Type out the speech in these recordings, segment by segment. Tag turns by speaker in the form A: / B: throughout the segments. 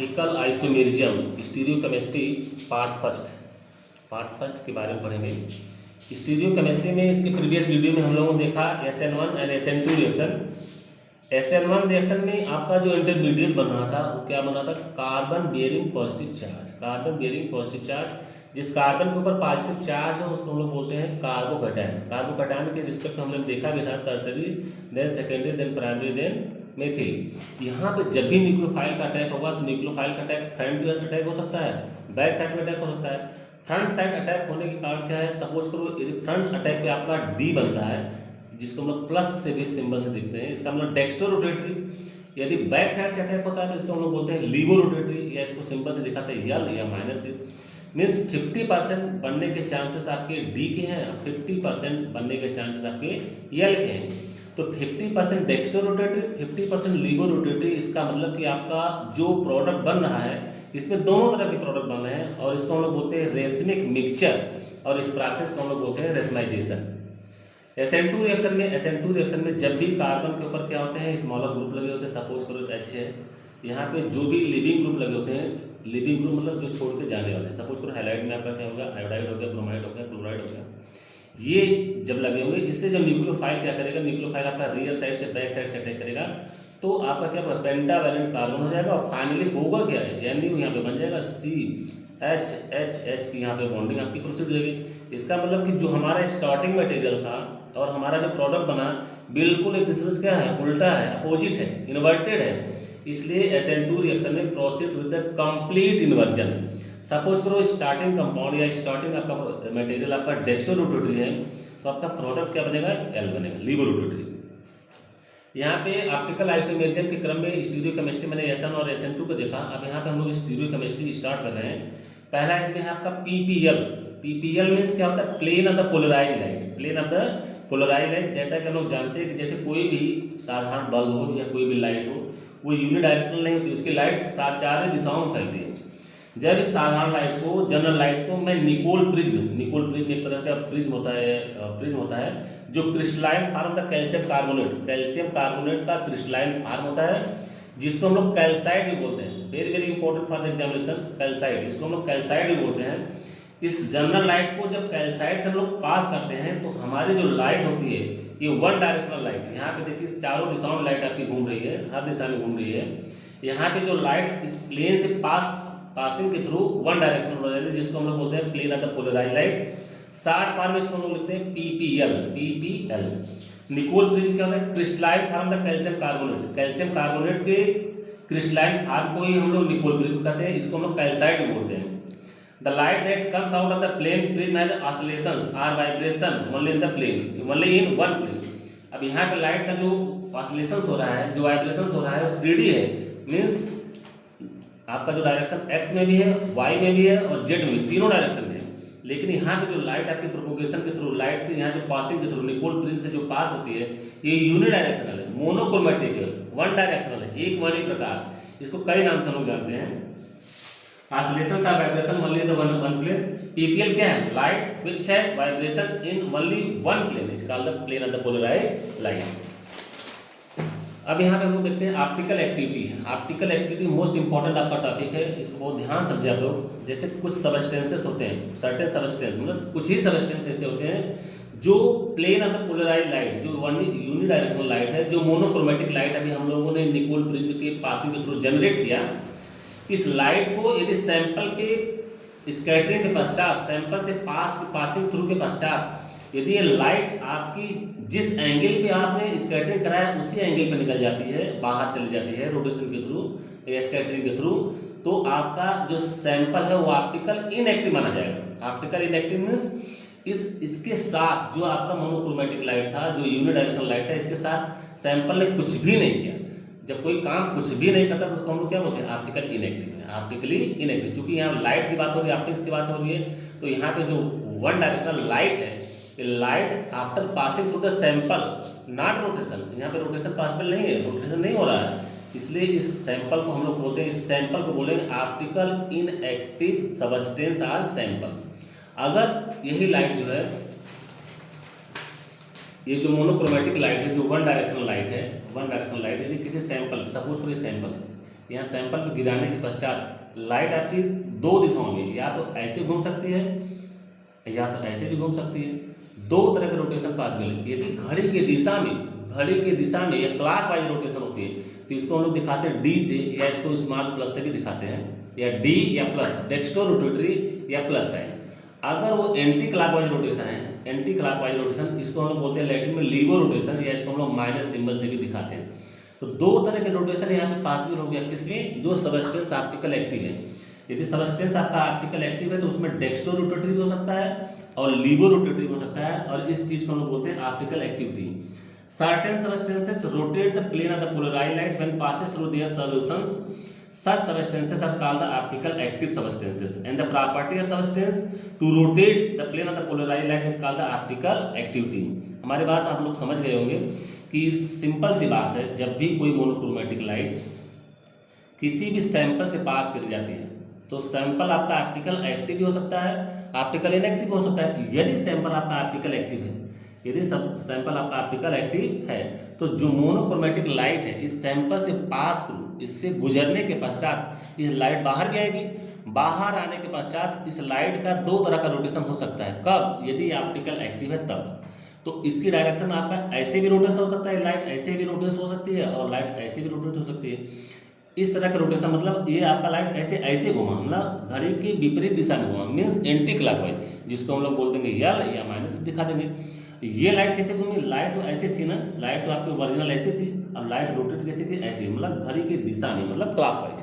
A: Optical isomerism stereochemistry part first के बारे में पढ़ेंगे। स्टीरियोकेमिस्ट्री में इसके प्रीवियस वीडियो में हम लोगों ने देखा SN1 and SN2 reaction. SN1 reaction में आपका जो इंटरमीडिएट बन रहा था वो क्या बना था, कार्बन बेयरिंग पॉजिटिव चार्ज। जिस कार्बन के ऊपर पॉजिटिव चार्ज है उसको हम लोग बोलते हैं कार्बोकैटायन के रिस्पेक्ट में हम लोग देखा भी था tertiary, then secondary, then primary, then methyl. यहाँ पे जब भी न्यूक्लियोफाइल का अटैक होगा तो न्यूक्लियोफाइल का अटैक फ्रंट अटैक हो सकता है, बैक साइड में अटैक हो सकता है। फ्रंट साइड अटैक होने के कारण क्या है, सपोज करो यदि फ्रंट अटैक पे आपका डी बनता है जिसको हम लोग प्लस से भी सिंबल से देखते हैं, इसका मतलब डेक्स्ट्रो रोटेटरी। यदि बैक साइड से अटैक होता है तो इसको हम लोग बोलते हैं लीवो रोटेटरी, या इसको सिंबल से दिखाते हैं यल या माइनस से। मीन्स 50% बनने के चांसेस आपके डी के हैं, 50% बनने के चांसेस आपके यल के हैं। तो 50% डेक्स्ट्रो रोटेटरी, 50% लीवो रोटेटरी। इसका मतलब कि आपका जो प्रोडक्ट बन रहा है इसमें दोनों तरह के प्रोडक्ट बन रहे हैं और इसको हम लोग बोलते हैं रेसमिक मिक्सचर, और इस प्रोसेस को हम लोग बोलते हैं रेसमाइजेशन। SN2 रिएक्शन में जब भी कार्बन के ऊपर क्या होते हैं, स्मॉलर ग्रुप लगे होते हैं, सपोज करो H है, यहाँ पे जो भी लिविंग ग्रुप लगे होते हैं, लिविंग ग्रुप मतलब जो छोड़ के जाने वाले हैं, सपोज करो हैलाइड में आपका क्या होगा, आयोडाइड हो गया, ब्रोमाइड हो गया, क्लोराइड हो गया, ये जब लगे होंगे इससे जो न्यूक्लियोफाइल क्या करेगा, न्यूक्लियोफाइल आपका रियर साइड से बैक साइड से अटैक करेगा तो आपका क्या पेंटावैलेंट कार्बन हो जाएगा और फाइनली होगा क्या है, यानी यहाँ पे बन जाएगा CH की यहाँ पे बॉन्डिंग आपकी प्रोसीड हो जाएगी। इसका मतलब कि जो हमारा स्टार्टिंग मटेरियल था और हमारा जो प्रोडक्ट बना बिल्कुल एक दूसरे से क्या है, उल्टा है, अपोजिट है, इन्वर्टेड है। इसलिए SN2 रिएक्शन में proceed with the complete inversion. Suppose करो स्टार्टिंग कंपाउंड या स्टार्टिंग आपका मटेरियल आपका डेक्स्ट्रो रोटेटरी है तो आपका प्रोडक्ट क्या बनेगा, एल बनेगा, लीवो रोटेटरी। यहाँ पे ऑप्टिकल आइसोमेरिज्म के क्रम में स्टीरियोकेमिस्ट्री मैंने SN और SN2 को देखा। अब यहाँ पे हम लोग स्टीरियोकेमिस्ट्री स्टार्ट कर रहे हैं। पहला इसमें है आपका PPL मीन्स क्या होता है, plane of the polarise light. जैसा कि हम लोग जानते हैं कि जैसे कोई भी साधारण बल्ब हो या कोई भी लाइट हो वो यूनिडायरेक्शनल नहीं होती, उसकी लाइट चार दिशाओं में फैलती है। जब इस साधारण लाइट को, जनरल लाइट को मैं निकोल प्रिज्म एक तरह का प्रिज्म होता है जो क्रिस्टलाइन फॉर्म का कैल्शियम कार्बोनेट का क्रिस्टलाइन फॉर्म होता है जिसको हम लोग कैल्साइड भी बोलते हैं। Very very important for the examination, calcite, इसको हम लोग कैल्साइड भी बोलते हैं। इस जनरल लाइट को जब कैल्साइड से हम लोग पास करते हैं तो हमारी जो लाइट होती है ये वन डायरेक्शनल लाइट है। यहाँ पे देखिए चारों दिशाओं में लाइट आपकी घूम रही है, हर दिशा में घूम रही है। यहाँ पे जो लाइट इस प्लेन से पासिंग के थ्रू वन डायरेक्शनल हो जाती है जिसको हम लोग बोलते हैं plane of the polarised light. Short form में इसको हम लोग लिखते हैं PPL। निकोल प्रिज्म क्या होता है, crystalline form the calcium carbonate के क्रिस्टलाइन फॉर्म को ही हम लोग निकोल प्रिज्म कहते हैं, इसको हम लोग कैल्साइड भी बोलते हैं। The light that comes out of the plane prism has oscillations or vibration only in one plane। अब यहाँ पे लाइट का जो ऑसिलेशंस हो रहा है, जो वाइब्रेशंस हो रहा है वो 3D है, मीन्स आपका जो डायरेक्शन X में भी है, Y में भी है और Z में भी, तीनों डायरेक्शन में है। लेकिन यहाँ पे जो लाइट आपकी प्रोपोगेशन के थ्रू, लाइट के यहाँ जो पासिंग के थ्रू निकोल प्रिज्म से जो पास होती है ये यूनिडायरेक्शनल है, मोनोक्रोमेटिक है, वन डायरेक्शनल है, एक वर्णी प्रकाश। इसको कई नाम से हम लोग जानते हैं, oscillations or vibration only in the one plane। PPL क्या है, light which have vibration in only one plane is called the plane of the polarized light। अब यहाँ पे हम लोग देखते हैं ऑप्टिकल एक्टिविटी मोस्ट इंपॉर्टेंट आपका टॉपिक है, इसको बहुत ध्यान समझे आप लोग। जैसे कुछ सबस्टेंसेस होते हैं, सर्टेन सबस्टेंस मतलब कुछ ही सबस्टेंस ऐसे होते हैं जो plane of the polarised light, जो यूनिडायरेक्शनल लाइट है, जो मोनोक्रोमेटिक लाइट अभी हम लोगों ने निकोल प्रिज्म के पासिंग के थ्रू जनरेट किया। इस लाइट को यदि सैंपल के स्कैटरिंग के पश्चात, सैंपल से पासिंग थ्रू के पश्चात यदि ये लाइट आपकी जिस एंगल पे आपने स्कैटरिंग कराया उसी एंगल पे निकल जाती है, बाहर चली जाती है रोटेशन के थ्रू या स्कैटरिंग के थ्रू, तो आपका जो सैंपल है वो ऑप्टिकल इनएक्टिव माना जाएगा। ऑप्टिकल इनएक्टिव मीन्स इसके साथ जो आपका मोनोक्रोमेटिक लाइट था, जो यूनिडायरेक्शनल लाइट था, इसके साथ सैंपल ने कुछ भी नहीं किया। जब कोई काम कुछ भी नहीं करता तो उसको हम लोग क्या बोलते हैं, ऑप्टिकल इनएक्टिव है, ऑप्टिकली इनएक्टिव। चूंकि यहाँ लाइट की बात हो रही है, ऑप्टिक्स की बात हो रही है, तो यहाँ पे जो वन डायरेक्शनल लाइट है, light after passing through the sample, not rotation, यहाँ पे रोटेशन पॉसिबल नहीं है, रोटेशन नहीं हो रहा है, इसलिए इस सैंपल को हम लोग बोलते हैं, इस सैंपल को बोलेंगे optical inactive substance or sample. अगर यही लाइट जो है, ये जो मोनोक्रोमेटिक लाइट है, जो वन डायरेक्शनल लाइट है, यदि किसी सैंपल, सपोज करिए सैंपल है, यहाँ सैंपल पे गिराने के पश्चात लाइट आपकी दो दिशाओं में, या तो ऐसे घूम सकती है या तो ऐसे भी घूम सकती है। दो तरह के रोटेशन पॉसिबल है। यदि घड़ी के दिशा में या क्लॉकवाइज रोटेशन होती है तो इसको हम लोग दिखाते हैं डी से, या इसको स्मॉल प्लस से भी दिखाते हैं, या डी या प्लस, डेक्स्टो रोटेटरी या प्लस साइन। अगर वो एंटी क्लॉकवाइज रोटेशन है, एंटी क्लॉकवाइज रोटेशन, इसको हम लोग बोलते हैं लैटिन में लीवो रोटेशन, या इसको हम लोग माइनस सिंबल से भी दिखाते हैं। तो दो तरह के रोटेशन यहाँ पे पॉसिबल हो गया, किसमें, जो सबस्टेंस ऑप्टिकल एक्टिव है। यदि सबस्टेंस आपका ऑप्टिकल एक्टिव है तो उसमें डेक्स्टो रोटेटरी हो सकता है और लीवो रोटेटरी हो सकता है, और इस चीज को हम लोग बोलते हैं optical activity. Certain substances rotate the plane of the polarized light when passes through their solutions. Such substances are called the optical active substances, and the property of substance to rotate the plane of the polarized light is called the optical activity. हमारी बात आप लोग समझ गए होंगे कि simple सी बात है, जब भी कोई मोनोक्रोमेटिक लाइट किसी भी सैंपल से पास कर जाती है तो सैंपल आपका ऑप्टिकल एक्टिव भी हो सकता है, ऑप्टिकल इनएक्टिव हो सकता है। यदि सैंपल आपका ऑप्टिकल एक्टिव है, यदि सैंपल आपका ऑप्टिकल एक्टिव है, तो जो मोनोक्रोमेटिक लाइट है इस सैंपल से पास थ्रू, इससे गुजरने के पश्चात ये लाइट बाहर भी आएगी। बाहर आने के पश्चात इस लाइट का दो तरह का रोटेशन हो सकता है। कब, यदि ऑप्टिकल एक्टिव है तब। तो इसकी डायरेक्शन में आपका ऐसे भी रोटेट हो सकता है, लाइट ऐसे भी रोटेट हो सकती है, और लाइट ऐसे भी रोटेट हो सकती है। इस तरह का रोटेशन मतलब ये आपका लाइट ऐसे घुमा, मतलब घड़ी की विपरीत दिशा में घुमा, मीन्स एंटी क्लॉकवाइज, जिसको हम लोग बोल देंगे यल या माइनस दिखा देंगे। ये लाइट कैसे घूमी, लाइट तो ऐसे थी ना, लाइट तो आपकी ओरिजिनल ऐसे थी, अब लाइट रोटेट कैसे थी, ऐसे, मतलब घड़ी की दिशा में, मतलब क्लॉकवाइज,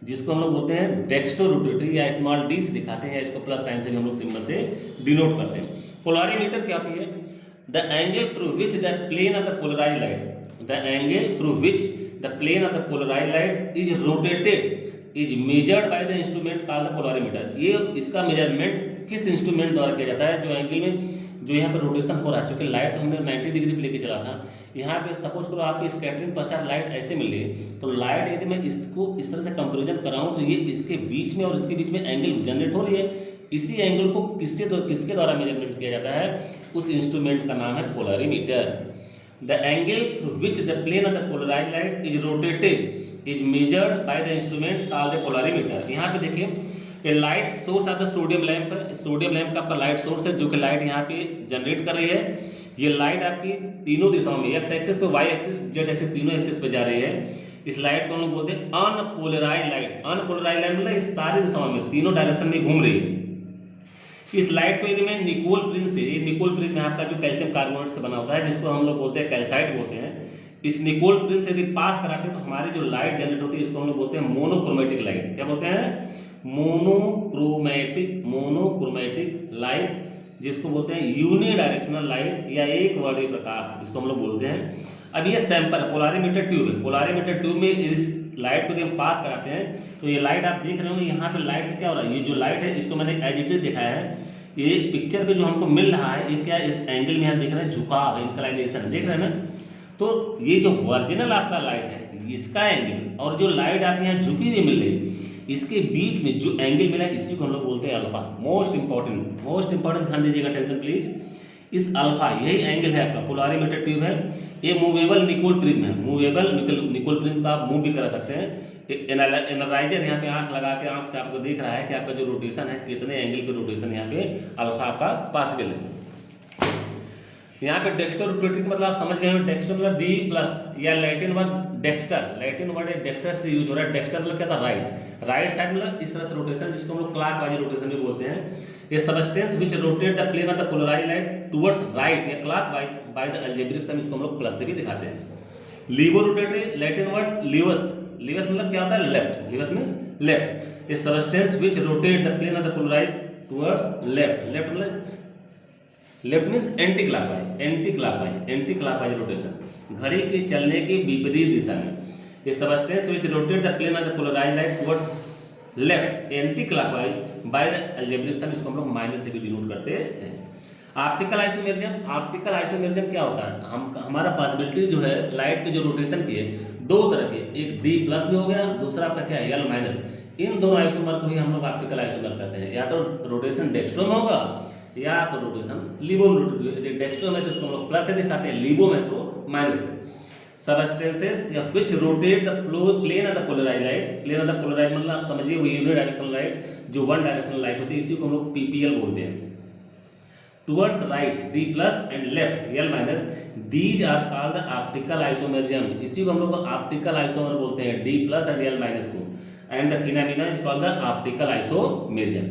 A: जिसको हम लोग बोलते हैं डेक्स्टो रोटेटरी, या स्मॉल डी से दिखाते हैं, या इसको प्लस साइन से भी हम लोग सिंबल से डिनोट करते हैं। पोलैरिमीटर क्या होती है, the angle through which the plane of the polarised light, the angle through which the plane of the polarised light is rotated is measured by the instrument called the polarimeter. ये इसका measurement किस instrument द्वारा किया जाता है, जो angle में जो यहाँ पे रोटेशन हो रहा है, क्योंकि लाइट तो हमने 90 डिग्री पे लेके चला था, यहाँ पे सपोज करो आपकी स्कैटरिंग पश्चात लाइट ऐसे मिल रही है, तो लाइट यदि मैं इसको इस तरह से कंपेरिजन कराऊँ तो ये इसके बीच में और इसके बीच में एंगल जनरेट हो रही है। इसी एंगल को किसके द्वारा मेजरमेंट किया जाता है, उस इंस्ट्रूमेंट का नाम है polarimeter. The angle through which the plane of the polarised light is rotated is measured by the instrument called the polarimeter. यहाँ पे देखिए, ये light source of the sodium lamp है, सोडियम लैंप का आपका लाइट सोर्स है, जो कि लाइट यहाँ पे जनरेट कर रही है। ये लाइट आपकी तीनों दिशाओं में, एक्स एक्सिस और वाई एक्सिस, जेड एक्सिस, तीनों एक्सिस पे जा रही है। इस लाइट को हम लोग बोलते हैं अनपोलराइज्ड लाइट। अनपोलराइज्ड लाइट मतलब इस सारी दिशाओं में, तीनों डायरेक्शन में घूम रही है। इस लाइट को यदि मैं निकोल प्रिज्म से, ये निकोल प्रिज्म आपका जो कैल्शियम कार्बोनेट से बना होता है, जिसको हम लोग बोलते हैं कैल्साइट बोलते हैं, इस निकोल प्रिज्म से यदि पास कराते हैं तो हमारी जो लाइट जनरेट होती है इसको हम लोग बोलते हैं मोनोक्रोमेटिक लाइट। क्या बोलते हैं, मोनोक्रोमेटिक लाइट, जिसको बोलते हैं यूनिडायरेक्शनल लाइट या एक वर्णीय प्रकाश, इसको हम लोग बोलते हैं। अब ये सैंपल पोलैरिमीटर ट्यूब है, पोलैरिमीटर ट्यूब में इस लाइट को जब हम पास कराते हैं तो ये लाइट आप देख रहे होंगे, यहाँ पे लाइट का क्या हो रहा है, ये जो लाइट है इसको मैंने एज इट इज दिखाया है। ये पिक्चर पे जो हमको मिल रहा है ये क्या, इस एंगल में यहाँ देख रहे हैं झुकाव, इंक्लाइनेशन देख रहे हैं ना। तो ये जो ओरिजिनल आपका लाइट है इसका एंगल और जो लाइट आपके यहाँ झुकी हुई मिल रही, इसके बीच में जो एंगल मिला है इसी को हम लोग बोलते हैं अल्फा। मोस्ट इंपॉर्टेंट ध्यान दीजिएगा, टेंशन प्लीज। इस अल्फा, यही एंगल है आपका, पोलैरिमीटर ट्यूब है। ये मूवेबल निकोल प्रिज्म है, मूवेबल निकोल प्रिज्म का आप मूव भी करा सकते हैं। एनालाइजर यहाँ पे आंख लगा के आंख से आपको देख रहा है कि आपका जो रोटेशन है, कितने एंगल पे रोटेशन यहाँ पे अल्फा आपका पॉसिबल है। यहाँ पे डेक्स्टर रोटेटरी का मतलब आप समझ गए हैं, डेक्स्टर मतलब डी प्लस, या Latin word Dexter, Latin word Dexter से यूज हो रहा है। डेक्स्टर मतलब क्या था, राइट साइड, मतलब इस तरह से रोटेशन, जिसको हम लोग क्लॉकवाइज रोटेशन भी बोलते हैं। ये substance which rotate the plane of the polarised light towards right या clockwise by the algebraic sum, इसको हम लोग प्लस से भी दिखाते हैं। Laevo rotatory, Latin word laevus, laevus मतलब क्या होता है, लेफ्ट, लीवस मींस लेफ्ट। ये substance which rotate the plane of the polarized towards left, left मतलब left means anti clockwise rotation, घड़ी के चलने की विपरीत दिशा में। ये substance which rotate the plane of the polarised light towards left anti clockwise by the algebraic sum, इसको हम लोग माइनस से भी डिनोट करते हैं। ऑप्टिकल आइसोमेरिज्म क्या होता है, हमारा पॉसिबिलिटी जो है लाइट के जो रोटेशन की है दो तरह के, एक डी प्लस भी हो गया, दूसरा आपका क्या है एल माइनस। इन दोनों आइसोमर को ही हम लोग ऑप्टिकल आइसोमर कहते हैं। या तो रोटेशन डेक्स्ट्रो में होगा या तो रोटेशन लीवो में। यदि डेक्स्ट्रो में तो इसको हम लोग प्लस से दिखाते हैं, लीवो में तो माइनस से। सबस्टेंसेस या which rotate the plane of the polarise light. Plane of the polarize मतलब आप समझिए वो यूनिडायरेक्शनल लाइट जो वन डायरेक्शनल लाइट होती है, इसी को हम लोग पीपीएल बोलते हैं। Towards right D plus and left L minus, these are called the optical isomerism, इसी को हम लोग ऑप्टिकल आइसोमर बोलते हैं, D plus and L minus को, and the phenomena is called the optical isomerism.